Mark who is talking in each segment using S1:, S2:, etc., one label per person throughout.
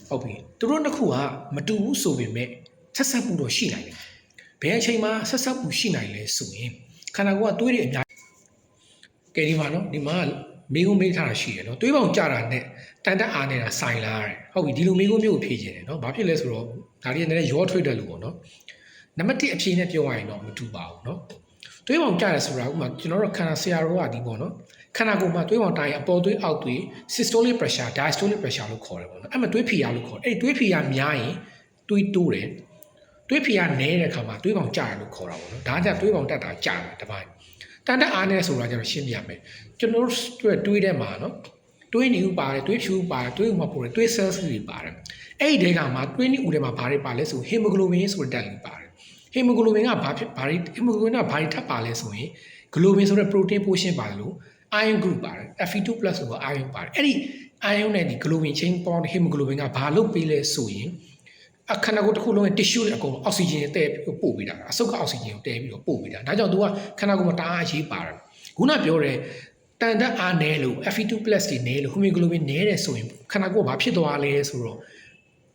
S1: ဟုတ်ပြီသူတို့နှစ်ခုကမတူဘူးဆိုပေမဲ့ဆက်ဆက်မှုတော့ရှိနိုင်တယ်ဘယ်အချိန်မှာဆက်ဆက်မှုရှိနိုင်လဲဆိုရင်ခန္ဓာကိုယ်ကသွေးတွေအများကဲဒီမှာနော်ဒီမှာမိကုန်းမေးထားတာရှိတယ်နော်သွေးပေါင်ကြတာနဲ့တန်တက်အားနေတာဆိုင်လာတယ်ဟုတ်ပြီဒီလိုမိကုန်းမျိုးကိုဖြည့်ခြင်းတယ်နော်ဘာဖြစ်လဲဆိုတော့ဒါတွေလည်းရောထွေးတယ်လို့ပေါ့နော်နံပါတ်1အဖြေနဲ့ပြောရရင်တော့မတူပါဘူးနော်သွေးပေါင်ကြတယ်ဆိုတာဥပမာကျွန်တော်တို့ခန္ဓာဆရာတော်ကဒီပေါ့နော်ခန္ဓာကိုယ်မှာသွေးပေါင်တိုင်းအပေါ်သွေးအောက်သွေး systolic pressure diastolic pressure လို့ခေါ်တယ်ပေါ့နော်အဲ့မှာသွေးဖိအားလို့ခေါ်တယ်အဲ့ဒီသွေးဖိအားများရင်သွေးတိုးတယ်သွေးဖိအားနည်းတဲ့အခါမှာသွေးပေါင်ကျတယ်လို့ခေါ်တာပေါ့နော်ဒါကြောင့်သွေးပေါင်တက်တာကျတယ်တစ်ပိုင်းတန်တက်အားနည်းဆိုတာကျတော့ရှင်းပြမယ်ကျွန်တော်တို့တွေးထဲမှာနော်သွေးနီဥပါတယ်သွေးဖြူပါတယ်သွေးဥမှာပို့တယ်သွေး cells တွေပါတယ်အဲ့ဒီတဲကမှာသွေးနီဥထဲမှာဘာတွေပါလဲဆို hemoglobin ဆိုတဲ့ဓာတ်လေးပါတယ် hemoglobin ကဘာဖြစ်ဘာတွေ hemoglobin ကဘာတွေထပ်ပါလဲဆိုရင် globin ဆိုတဲ့ protein portion ပါတယ်လို့ iron group ပါတယ် Fe2+ ဆိုတော့ iron ပါတယ်အဲ့ဒီ iron နဲ့ဒီ globin chain bond hemoglobin ကဘာလုပ်ပေးလဲဆိုရင်အခန္ဓာကိုယ်တစ်ခုလုံးရဲ့ tissue တွေအကုန်အောက်ဆီဂျင်တည့်ပြီးပို့ပေးတာအဆုတ်ကအောက်ဆီဂျင်ကိုတည့်ပြီးတော့ပို့ပေးတာဒါကြောင့် तू ကခန္ဓာကိုယ်မှာတအားအရေးပါတယ်ခုနပြောတဲ့တန်တက်အားနည်းလို့ Fe2+ တွေနည်းလို့ hemoglobin နည်းတယ်ဆိုရင်ခန္ဓာကိုယ်ဘာဖြစ်သွားလဲဆိုတော့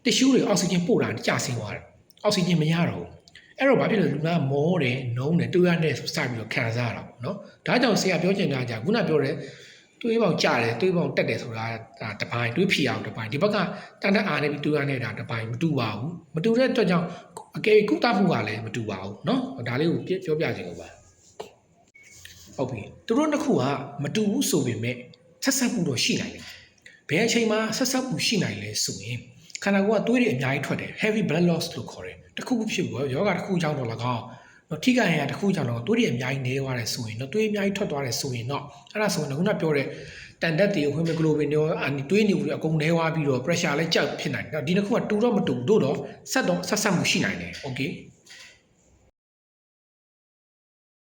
S1: tissue တွေအောက်ဆီဂျင်ပို့တာကျဆင်းသွားတယ်အောက်ဆီဂျင်မရတော့ဘူးအဲ့တော့ဘာဖြစ်လဲလူနာမောတယ်နှုံးတယ်တွေးရတဲ့စပြီးတော့ခံစားရတာပေါ့နော်ဒါကြောင့်ဆရာပြောချင်တာကခုနပြောတဲ့တွေးပေါင်ကြတယ်တွေးပေါင်တက်တယ်ဆိုတာဒါတစ်ပိုင်းတွေးဖြီအောင်တစ်ပိုင်းဒီဘက်ကတန်တက်အားနေပြီးတွေးရနေတာတစ်ပိုင်းမတူပါဘူးမတူတဲ့အတွက်ကြောင့်အကယ်ကုသမှုကလည်းမတူပါဘူးเนาะဒါလေးကိုပြောပြချင်လို့ပါဟုတ်ပြီသူတို့နှစ်ခုကမတူဘူးဆိုပေမဲ့ဆက်ဆက်မှုတော့ရှိနိုင်တယ်ဘယ်အချိန်မှာဆက်ဆက်မှုရှိနိုင်လဲဆိုရင်ခန္ဓာကိုယ်ကသွေးတွေအများကြီးထွက်တယ် heavy blood loss လို့ခေါ်တယ်တစ်ခုဖြစ်ပြီးယောဂတစ်ခုကြောင့်တော့၎င်းတော့ထိခိုက်ရတစ်ခုကြောင့်တော့သွေးတွေအများကြီးနေသွားတယ်ဆိုရင်တော့သွေးအများကြီးထွက်သွားတယ်ဆိုရင်တော့အဲ့ဒါဆိုရင်ခုနပြောတဲ့တန်တက်တွေ hemoglobin တွေသွေးနေဦးတွေအကုန်နေသွားပြီးတော့ pressure လည်းကြောက်ဖြစ်နိုင်တယ်ဒီနှစ်ခုကတူတော့မတူဘူးတို့တော့ဆက်ဆက်မှုရှိနိုင်တယ် okay